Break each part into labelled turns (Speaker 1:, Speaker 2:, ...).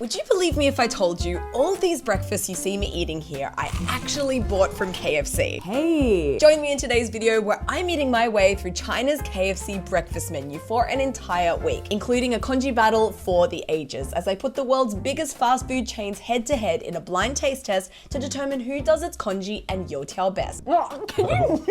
Speaker 1: Would you believe me if I told you all these breakfasts you see me eating here, I actually bought from KFC? Hey! Join me in today's video where I'm eating my way through China's KFC breakfast menu for an entire week, including a congee battle for the ages, as I put the world's biggest fast food chains head to head in a blind taste test to determine who does its congee and youtiao best. Can you?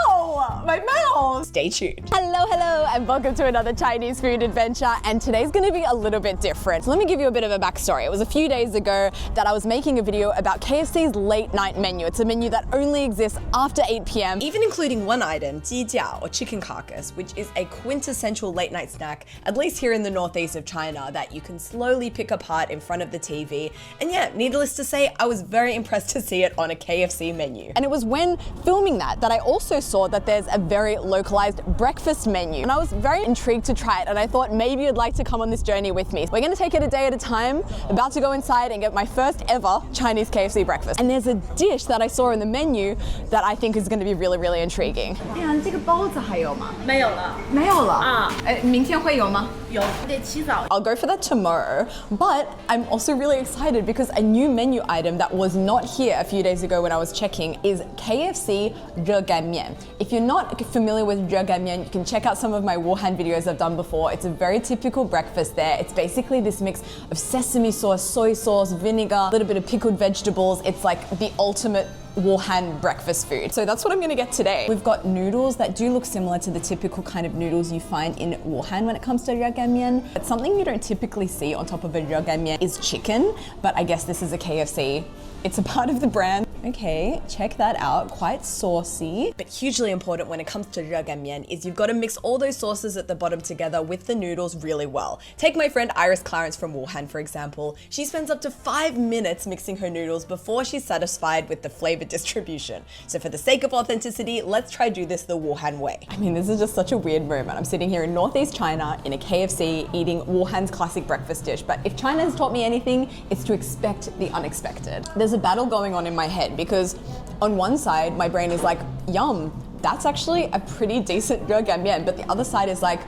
Speaker 1: Ow! My mouth! Stay tuned.
Speaker 2: Hello, and welcome to another Chinese food adventure. And today's gonna be a little bit different. So let me give you a bit of a backstory. It was a few days ago that I was making a video about KFC's late night menu. It's a menu that only exists after 8 p.m.
Speaker 1: Even including one item, jijiao, or chicken carcass, which is a quintessential late night snack, at least here in the northeast of China, that you can slowly pick apart in front of the TV. And yeah, needless to say, I was very impressed to see it on a KFC menu.
Speaker 2: And it was when filming that I also saw that there's a very localized breakfast menu. And I was very intrigued to try it, and I thought maybe you'd like to come on this journey with me. We're gonna take it a day at a time. About to go inside and get my first ever Chinese KFC breakfast. And there's a dish that I saw in the menu that I think is gonna be really, really intriguing.
Speaker 3: 哎呀，这个包子还有吗？
Speaker 4: 没有了。
Speaker 3: 没有了
Speaker 4: 啊。
Speaker 3: 明天会有吗？
Speaker 4: 有，得起早。
Speaker 2: I'll go for that tomorrow, but I'm also really excited because a new menu item that was not here a few days ago when I was checking is KFC 热干面. If you're not familiar with 热干面, you can check out some of my Wuhan videos I've done before. It's a very typical breakfast there. It's basically this mix of sesame sauce, soy sauce, vinegar, a little bit of pickled vegetables. It's like the ultimate Wuhan breakfast food. So that's what I'm gonna get today. We've got noodles that do look similar to the typical kind of noodles you find in Wuhan when it comes to 热干面. But something you don't typically see on top of a 热干面 is chicken, but I guess this is a KFC. It's a part of the brand. Okay, check that out, quite saucy.
Speaker 1: But hugely important when it comes to 热干面 is you've got to mix all those sauces at the bottom together with the noodles really well. Take my friend Iris Clarence from Wuhan, for example. She spends up to 5 minutes mixing her noodles before she's satisfied with the flavor distribution. So for the sake of authenticity, let's try do this the Wuhan way.
Speaker 2: I mean, this is just such a weird moment. I'm sitting here in northeast China in a KFC eating Wuhan's classic breakfast dish. But if China has taught me anything, it's to expect the unexpected. There's a battle going on in my head because on one side, my brain is like, yum, that's actually a pretty decent 热干面. But the other side is like,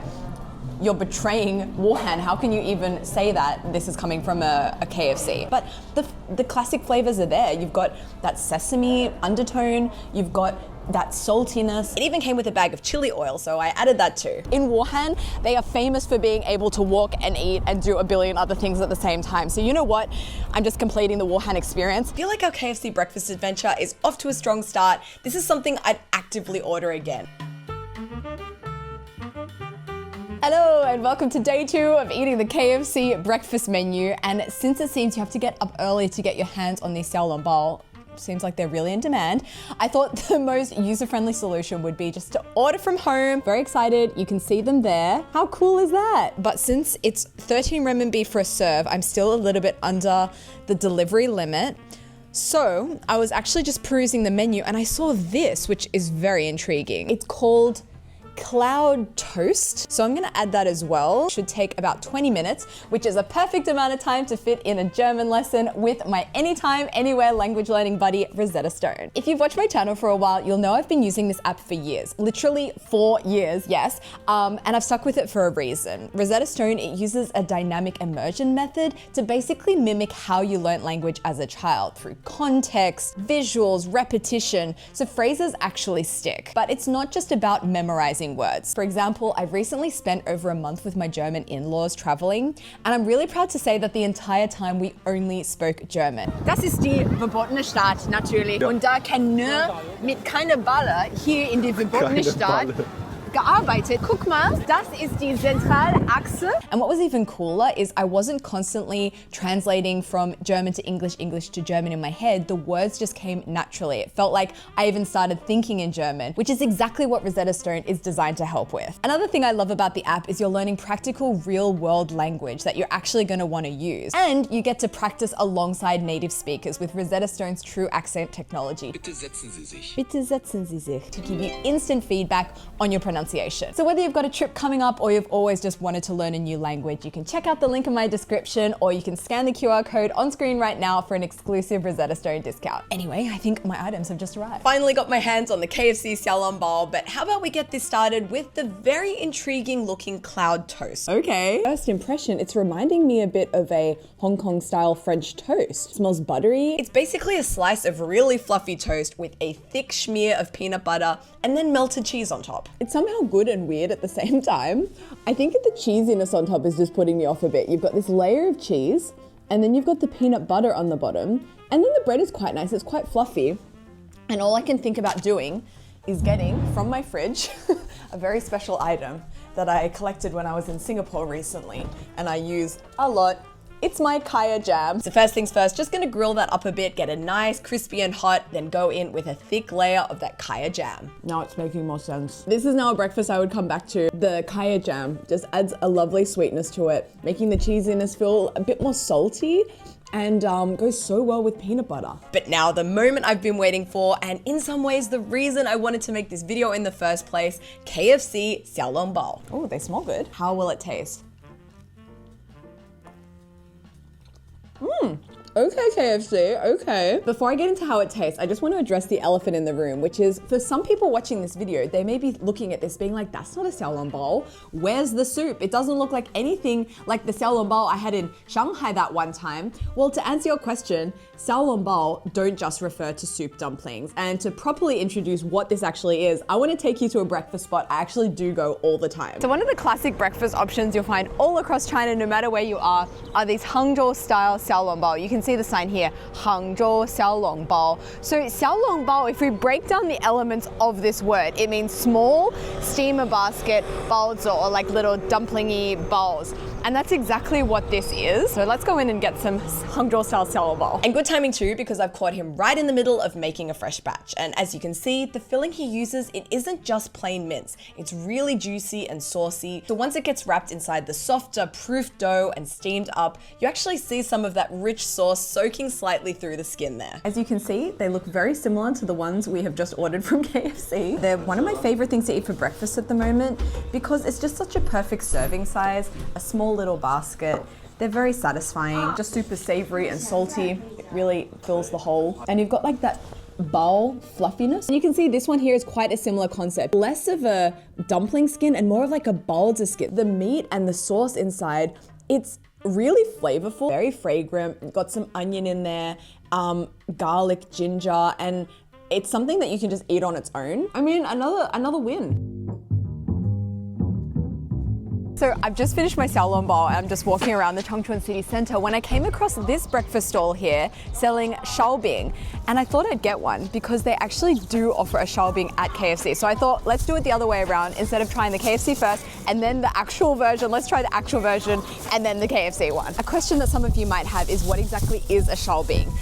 Speaker 2: you're betraying Wuhan. How can you even say that this is coming from a KFC? But the classic flavors are there. You've got that sesame undertone, you've got that saltiness.
Speaker 1: It even came with a bag of chili oil, so I added that too.
Speaker 2: In Wuhan, they are famous for being able to walk and eat and do a billion other things at the same time. So you know what? I'm just completing the Wuhan experience.
Speaker 1: I feel like our KFC breakfast adventure is off to a strong start. This is something I'd actively order again.
Speaker 2: Hello and welcome to day 2 of eating the KFC breakfast menu. And since it seems you have to get up early to get your hands on these xiaolongbao, seems like they're really in demand, I thought the most user-friendly solution would be just to order from home. Very excited, you can see them there. How cool is that? But since it's 13 renminbi for a serve, I'm still a little bit under the delivery limit. So I was actually just perusing the menu and I saw this, which is very intriguing. It's called cloud toast. So I'm gonna add that as well. Should take about 20 minutes, which is a perfect amount of time to fit in a German lesson with my anytime, anywhere language learning buddy, Rosetta Stone. If you've watched my channel for a while, you'll know I've been using this app for years, literally 4 years, yes. And I've stuck with it for a reason. Rosetta Stone, it uses a dynamic immersion method to basically mimic how you learnt language as a child through context, visuals, repetition, so phrases actually stick. But it's not just about memorizing words. For example, I've recently spent over a month with my German in-laws traveling, and I'm really proud to say that the entire time we only spoke German.
Speaker 3: Das ist die verbotene Stadt natürlich. Ja. Und da kann nur mit keiner Balle hier in die verbotene Stadt gearbeitet. Guck mal, das ist die Zentralachse.
Speaker 2: And what was even cooler is I wasn't constantly translating from German to English, English to German in my head. The words just came naturally. It felt like I even started thinking in German, which is exactly what Rosetta Stone is designed to help with. Another thing I love about the app is you're learning practical real-world language that you're actually going to want to use. And you get to practice alongside native speakers with Rosetta Stone's true accent technology.
Speaker 5: Bitte setzen Sie sich.
Speaker 2: Bitte setzen Sie sich. To give you instant feedback on your pronunciation. pronunciation. So whether you've got a trip coming up or you've always just wanted to learn a new language, you can check out the link in my description, or you can scan the QR code on screen right now for an exclusive Rosetta Stone discount. Anyway, I think my items have just arrived.
Speaker 1: Finally got my hands on the KFC xiaolongbao, but how about we get this started with the very intriguing looking cloud toast.
Speaker 2: Okay. First impression, it's reminding me a bit of a Hong Kong style French toast. It smells buttery.
Speaker 1: It's basically a slice of really fluffy toast with a thick schmear of peanut butter and then melted cheese on top.
Speaker 2: It's somehow good and weird at the same time. I think that the cheesiness on top is just putting me off a bit. You've got this layer of cheese, and then you've got the peanut butter on the bottom, and then the bread is quite nice. It's quite fluffy. And all I can think about doing is getting from my fridge a very special item that I collected when I was in Singapore recently, and I use a lot. It's my kaya jam.
Speaker 1: So first things first, just gonna grill that up a bit, get it nice, crispy and hot, then go in with a thick layer of that kaya jam.
Speaker 2: Now it's making more sense. This is now a breakfast I would come back to. The kaya jam just adds a lovely sweetness to it, making the cheesiness feel a bit more salty, and goes so well with peanut butter.
Speaker 1: But now the moment I've been waiting for, and in some ways the reason I wanted to make this video in the first place, KFC xiaolongbao.
Speaker 2: Oh, they smell good. How will it taste? Okay, KFC, okay. Before I get into how it tastes, I just want to address the elephant in the room, which is, for some people watching this video, they may be looking at this being like, that's not a xiaolongbao. Where's the soup? It doesn't look like anything like the xiaolongbao I had in Shanghai that one time. Well, to answer your question, xiaolongbao don't just refer to soup dumplings. And to properly introduce what this actually is, I want to take you to a breakfast spot I actually do go all the time. So one of the classic breakfast options you'll find all across China, no matter where you are these Hangzhou style xiaolongbao. You can see the sign here, Hangzhou xiaolongbao. So xiaolongbao, if we break down the elements of this word, it means small steamer basket baozi, or like little dumplingy balls. And that's exactly what this is. So let's go in and get some Hangzhou style xiaolongbao.
Speaker 1: And good timing too, because I've caught him right in the middle of making a fresh batch. And as you can see, the filling he uses, it isn't just plain mince. It's really juicy and saucy. So once it gets wrapped inside the softer, proof dough and steamed up, you actually see some of that rich sauce soaking slightly through the skin there.
Speaker 2: As you can see, they look very similar to the ones we have just ordered from KFC. They're one of my favorite things to eat for breakfast at the moment, because it's just such a perfect serving size, a small little basket. They're very satisfying, just super savory and salty. It really fills the hole. And you've got like that bao fluffiness. And you can see this one here is quite a similar concept. Less of a dumpling skin and more of like a baozi skin. The meat and the sauce inside, it's really flavorful, very fragrant. Got some onion in there, garlic, ginger, and it's something that you can just eat on its own. I mean, another win. So I've just finished my xiaolongbao and I'm just walking around the Chongqing city center when I came across this breakfast stall here selling shaobing, and I thought I'd get one because they actually do offer a shaobing at KFC. So I thought, let's do it the other way around. Instead of trying the KFC first and then the actual version, let's try the actual version and then the KFC one. A question that some of you might have is, what exactly is a shaobing?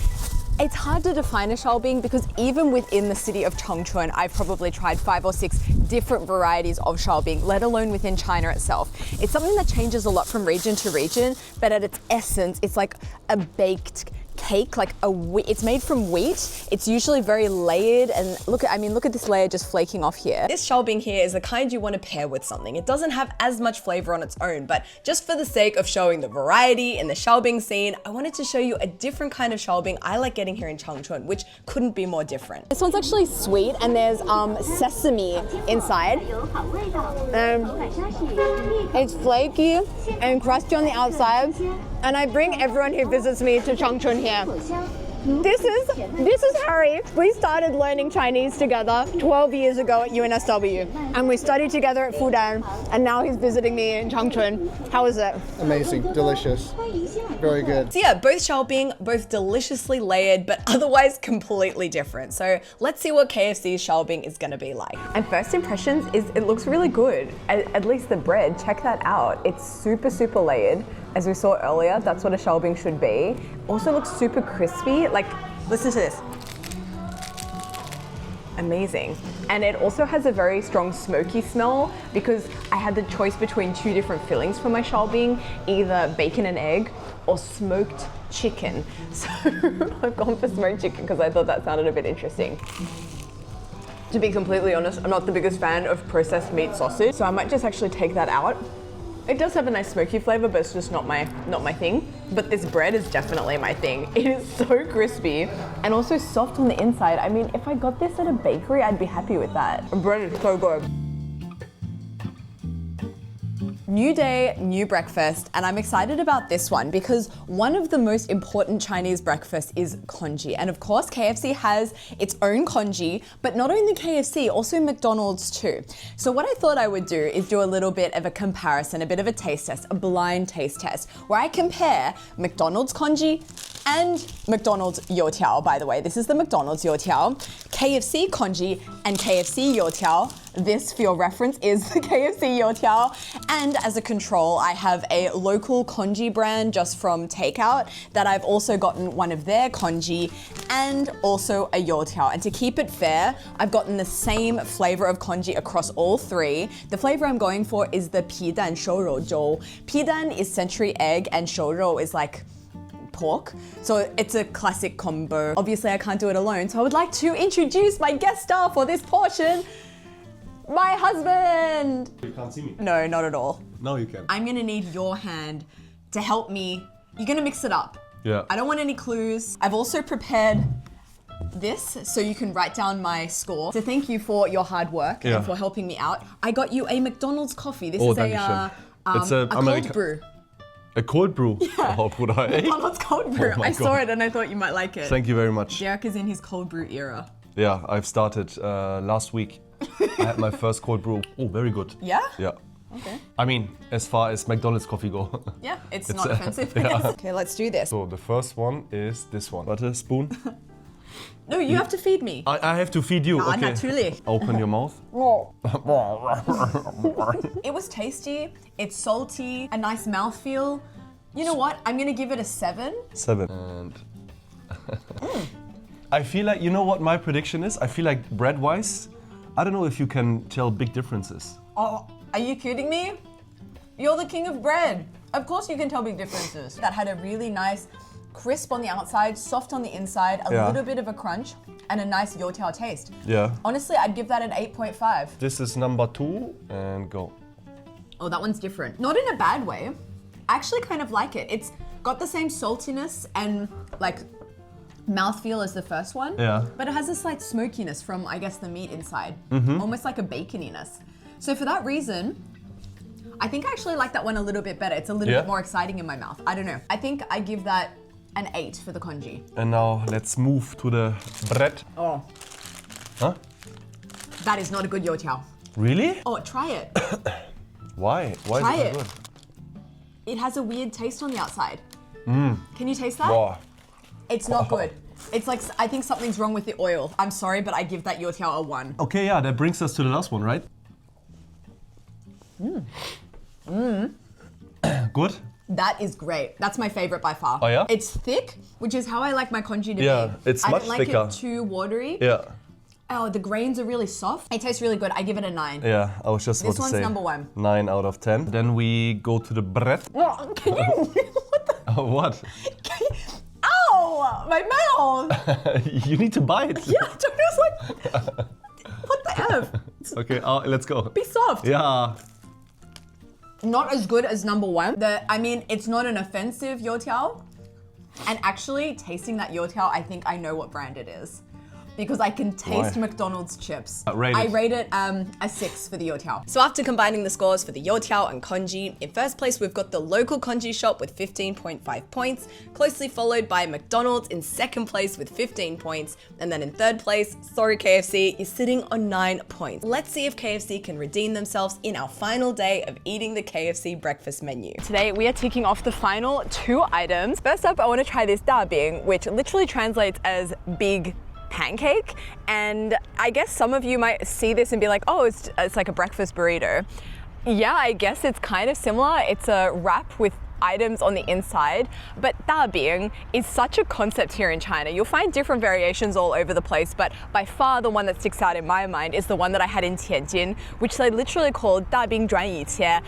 Speaker 2: It's hard to define a shaobing because even within the city of Chongqing, I've probably tried 5 or 6 different varieties of shaobing, let alone within China itself. It's something that changes a lot from region to region, but at its essence, it's like a baked cake, like it's made from wheat. It's usually very layered, and look at this layer just flaking off here.
Speaker 1: This shaobing here is the kind you want to pair with something. It doesn't have as much flavor on its own, but just for the sake of showing the variety in the shaobing scene, I wanted to show you a different kind of shaobing I like getting here in Chongqing, which couldn't be more different.
Speaker 2: This one's actually sweet, and there's sesame inside. It's flaky and crusty on the outside, and I bring everyone who visits me to Chongqing here. This is Harry. We started learning Chinese together 12 years ago at UNSW, and we studied together at Fudan, and now he's visiting me in Chongqing. How is it?
Speaker 4: Amazing, delicious, very good.
Speaker 1: So yeah, both shaobing, both deliciously layered, but otherwise completely different. So let's see what KFC's shaobing is gonna be like.
Speaker 2: And first impressions is it looks really good. At least the bread, check that out. It's super, super layered. As we saw earlier, that's what a shaobing should be. Also looks super crispy. Like, listen to this. Amazing. And it also has a very strong smoky smell because I had the choice between 2 different fillings for my shaobing, either bacon and egg or smoked chicken. So I've gone for smoked chicken because I thought that sounded a bit interesting.
Speaker 3: To be completely honest, I'm not the biggest fan of processed meat sausage, so I might just actually take that out. It does have a nice smoky flavor, but it's just not my thing. But this bread is definitely my thing. It is so crispy and also soft on the inside. I mean, if I got this at a bakery, I'd be happy with that. The bread is so good.
Speaker 2: New day, new breakfast, and I'm excited about this one because one of the most important Chinese breakfasts is congee. And of course, KFC has its own congee, but not only KFC, also McDonald's too. So what I thought I would do is do a little bit of a comparison, a bit of a taste test, a blind taste test, where I compare McDonald's congee and McDonald's youtiao. By the way, this is the McDonald's youtiao, KFC congee, and KFC youtiao. This, for your reference, is the KFC youtiao. And as a control, I have a local congee brand just from takeout that I've also gotten one of their congee and also a youtiao. And to keep it fair, I've gotten the same flavor of congee across all three. The flavor I'm going for is the pidan shourou zhou. Pidan is century egg and shourou is like pork. So it's a classic combo. Obviously, I can't do it alone, so I would like to introduce my guest star for this portion. My husband!
Speaker 5: You can't see me.
Speaker 2: No, not at all.
Speaker 5: No, you can.
Speaker 2: I'm gonna need your hand to help me. You're gonna mix it up.
Speaker 5: Yeah.
Speaker 2: I don't want any clues. I've also prepared this so you can write down my score. To thank you for your hard work and for helping me out. I got you a McDonald's coffee. This is a cold brew.
Speaker 5: A cold brew?
Speaker 2: Yeah.
Speaker 5: Oh, Bruder, ey.
Speaker 2: McDonald's cold brew.
Speaker 5: Oh
Speaker 2: I
Speaker 5: my
Speaker 2: saw
Speaker 5: God.
Speaker 2: it and I thought you might like it.
Speaker 5: Thank you very much.
Speaker 2: Derek is in his cold brew era.
Speaker 5: Yeah, I've started last week. I had my first cold brew. Oh, very good.
Speaker 2: Yeah?
Speaker 5: Yeah.
Speaker 2: Okay.
Speaker 5: I mean, as far as McDonald's coffee go.
Speaker 2: Yeah, it's not offensive.
Speaker 5: yeah.
Speaker 2: Okay, let's do this.
Speaker 5: So the first one is this one. Butter spoon.
Speaker 2: No, you have to feed me.
Speaker 5: I have to feed you.
Speaker 2: Ah,
Speaker 5: Okay.
Speaker 2: natürlich.
Speaker 5: Open your mouth.
Speaker 2: It was tasty, it's salty, a nice mouthfeel. You know what? I'm gonna give it a 7.
Speaker 5: 7. And I feel like, you know what my prediction is? I feel like bread-wise, I don't know if you can tell big differences.
Speaker 2: Oh, are you kidding me? You're the king of bread. Of course you can tell big differences. That had a really nice crisp on the outside, soft on the inside, a little bit of a crunch, and a nice youtiao taste.
Speaker 5: Yeah.
Speaker 2: Honestly, I'd give that an 8.5.
Speaker 5: This is number 2 and go.
Speaker 2: Oh, that one's different. Not in a bad way. I actually kind of like it. It's got the same saltiness and like mouthfeel as the first one.
Speaker 5: Yeah.
Speaker 2: But it has a slight smokiness from, I guess, the meat inside. Almost like a baconiness. So for that reason, I think I actually like that one a little bit better. It's a little bit more exciting in my mouth. I don't know. I think I give that an 8 for the congee.
Speaker 5: And now let's move to the bread.
Speaker 2: Oh.
Speaker 5: Huh?
Speaker 2: That is not a good youtiao.
Speaker 5: Really?
Speaker 2: Oh, try it.
Speaker 5: Why? Why
Speaker 2: Try
Speaker 5: is it
Speaker 2: it.
Speaker 5: not good?
Speaker 2: It has a weird taste on the outside. Can you taste that?
Speaker 5: Wow.
Speaker 2: It's not good. It's like, I think something's wrong with the oil. I'm sorry, but I give that youtiao a 1.
Speaker 5: Okay, yeah, that brings us to the last one, right? Good?
Speaker 2: That is great. That's my favorite by far.
Speaker 5: Oh, yeah?
Speaker 2: It's thick, which is how I like my congee to be.
Speaker 5: Yeah, it's much
Speaker 2: I don't like
Speaker 5: thicker.
Speaker 2: it too watery.
Speaker 5: Yeah.
Speaker 2: Oh, the grains are really soft. It tastes really good. I give it a 9.
Speaker 5: Yeah, I was just about
Speaker 2: This
Speaker 5: to
Speaker 2: one's
Speaker 5: say.
Speaker 2: number 1.
Speaker 5: 9 out of 10. Then we go to the bread.
Speaker 2: Oh, can you? What the?
Speaker 5: Oh, what?
Speaker 2: Ow! My mouth!
Speaker 5: You need to bite.
Speaker 2: Yeah, I was like, what the F?
Speaker 5: Okay, let's go.
Speaker 2: Be soft.
Speaker 5: Yeah.
Speaker 2: Not as good as number 1. I mean, it's not an offensive youtiao. And actually, tasting that youtiao, I think I know what brand it is. Because I can taste
Speaker 5: Why?
Speaker 2: McDonald's chips.
Speaker 5: Rate
Speaker 2: I
Speaker 5: it.
Speaker 2: rate it a 6 for the youtiao.
Speaker 1: So after combining the scores for the youtiao and congee, in first place we've got the local congee shop with 15.5 points, closely followed by McDonald's in second place with 15 points, and then in third place, sorry KFC, is sitting on 9 points. Let's see if KFC can redeem themselves in our final day of eating the KFC breakfast menu.
Speaker 3: Today we are ticking off the final 2 items. First up, I want to try this da bing, which literally translates as big pancake. And I guess some of you might see this and be like, oh, it's like a breakfast burrito. Yeah, I guess it's kind of similar. It's a wrap with items on the inside, but da bing is such a concept here in China. You'll find different variations all over the place, but by far the one that sticks out in my mind is the one that I had in Tianjin, which they literally called da bing zhuan yi qie.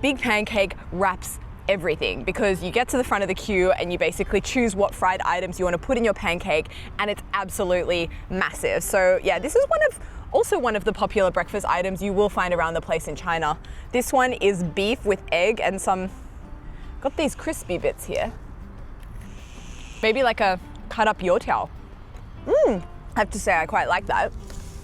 Speaker 3: Big pancake wraps everything, because you get to the front of the queue and you basically choose what fried items you want to put in your pancake, and it's absolutely massive. So yeah, this is one of also one of the popular breakfast items you will find around the place in China. This one is beef with egg and got these crispy bits here. Maybe like a cut up youtiao. I have to say I quite like that.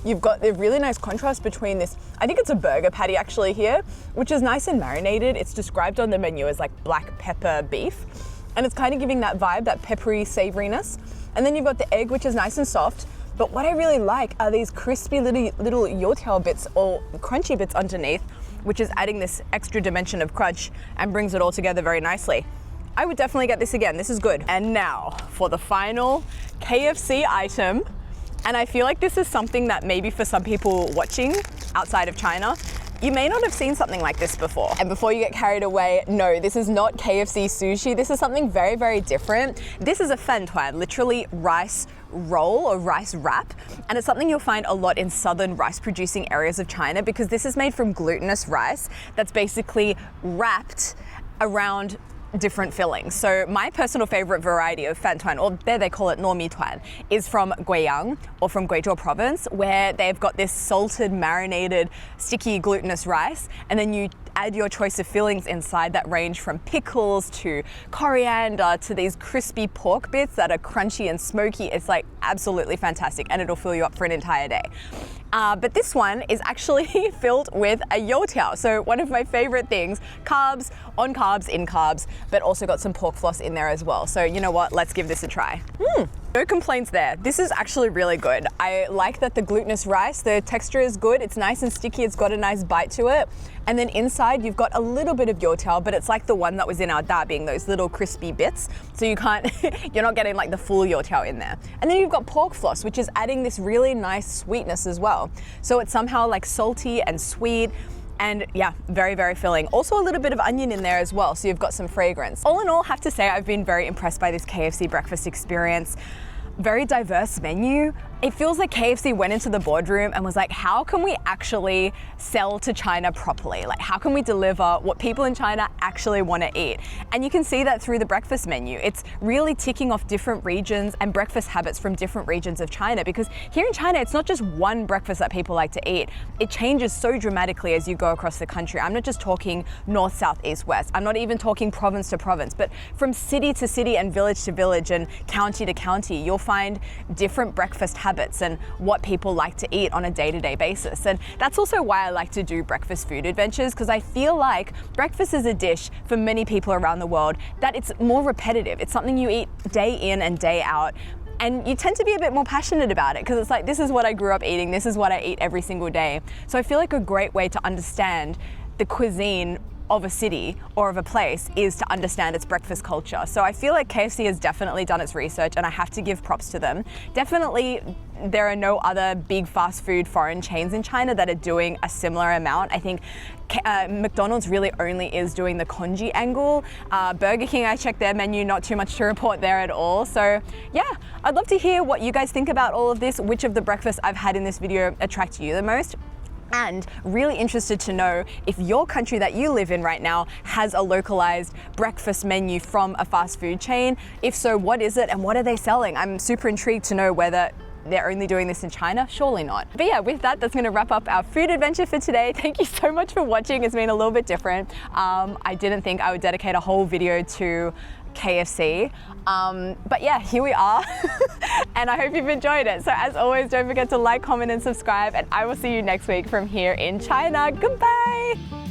Speaker 3: You've got the really nice contrast between this, I think it's a burger patty actually here, which is nice and marinated. It's described on the menu as like black pepper beef. And it's kind of giving that vibe, that peppery savoriness. And then you've got the egg, which is nice and soft. But what I really like are these crispy little youtiao bits or crunchy bits underneath, which is adding this extra dimension of crunch and brings it all together very nicely. I would definitely get this again. This is good. And now for the final KFC item. And I feel like this is something that maybe for some people watching outside of China, you may not have seen something like this before. And before you get carried away, no, this is not KFC sushi. This is something very, very different. This is a fan tuan, literally rice roll or rice wrap. And it's something you'll find a lot in southern rice producing areas of China because this is made from glutinous rice that's basically wrapped around different fillings. So my personal favorite variety of fan tuan, or there they call it normi tuan, is from Guiyang or from Guizhou province, where they've got this salted, marinated, sticky glutinous rice, and then you add your choice of fillings inside that range from pickles to coriander to these crispy pork bits that are crunchy and smoky. It's like absolutely fantastic and it'll fill you up for an entire day. But this one is actually filled with a youtiao. So one of my favorite things, carbs, on carbs, in carbs, but also got some pork floss in there as well. So you know what, let's give this a try. No complaints there. This is actually really good. I like that the glutinous rice, the texture is good. It's nice and sticky. It's got a nice bite to it. And then inside you've got a little bit of youtiao, but it's like the one that was in our da being those little crispy bits. So you can't, you're not getting like the full youtiao in there. And then you've got pork floss, which is adding this really nice sweetness as well. So it's somehow like salty and sweet. And yeah, very, very filling. Also a little bit of onion in there as well, so you've got some fragrance. All in all, have to say I've been very impressed by this KFC breakfast experience. Very diverse menu. It feels like KFC went into the boardroom and was like, how can we actually sell to China properly? Like, how can we deliver what people in China actually want to eat? And you can see that through the breakfast menu. It's really ticking off different regions and breakfast habits from different regions of China, because here in China, it's not just one breakfast that people like to eat. It changes so dramatically as you go across the country. I'm not just talking north, south, east, west. I'm not even talking province to province, but from city to city and village to village and county to county, you'll find different breakfast habits and what people like to eat on a day-to-day basis. And that's also why I like to do breakfast food adventures, because I feel like breakfast is a dish for many people around the world that it's more repetitive. It's something you eat day in and day out. And you tend to be a bit more passionate about it because it's like, this is what I grew up eating, this is what I eat every single day. So I feel like a great way to understand the cuisine of a city or of a place is to understand its breakfast culture. So I feel like KFC has definitely done its research and I have to give props to them. Definitely there are no other big fast food foreign chains in China that are doing a similar amount. I think McDonald's really only is doing the congee angle. Burger King, I checked their menu, not too much to report there at all. So yeah, I'd love to hear what you guys think about all of this, which of the breakfasts I've had in this video attract you the most. And really interested to know if your country that you live in right now has a localized breakfast menu from a fast food chain. If so, what is it and what are they selling? I'm super intrigued to know whether they're only doing this in China. Surely not. But yeah, with that, that's going to wrap up our food adventure for today. Thank you so much for watching. It's been a little bit different. I didn't think I would dedicate a whole video to KFC. But yeah, here we are. And I hope you've enjoyed it. So as always, don't forget to like, comment and subscribe, and I will see you next week from here in China. Goodbye.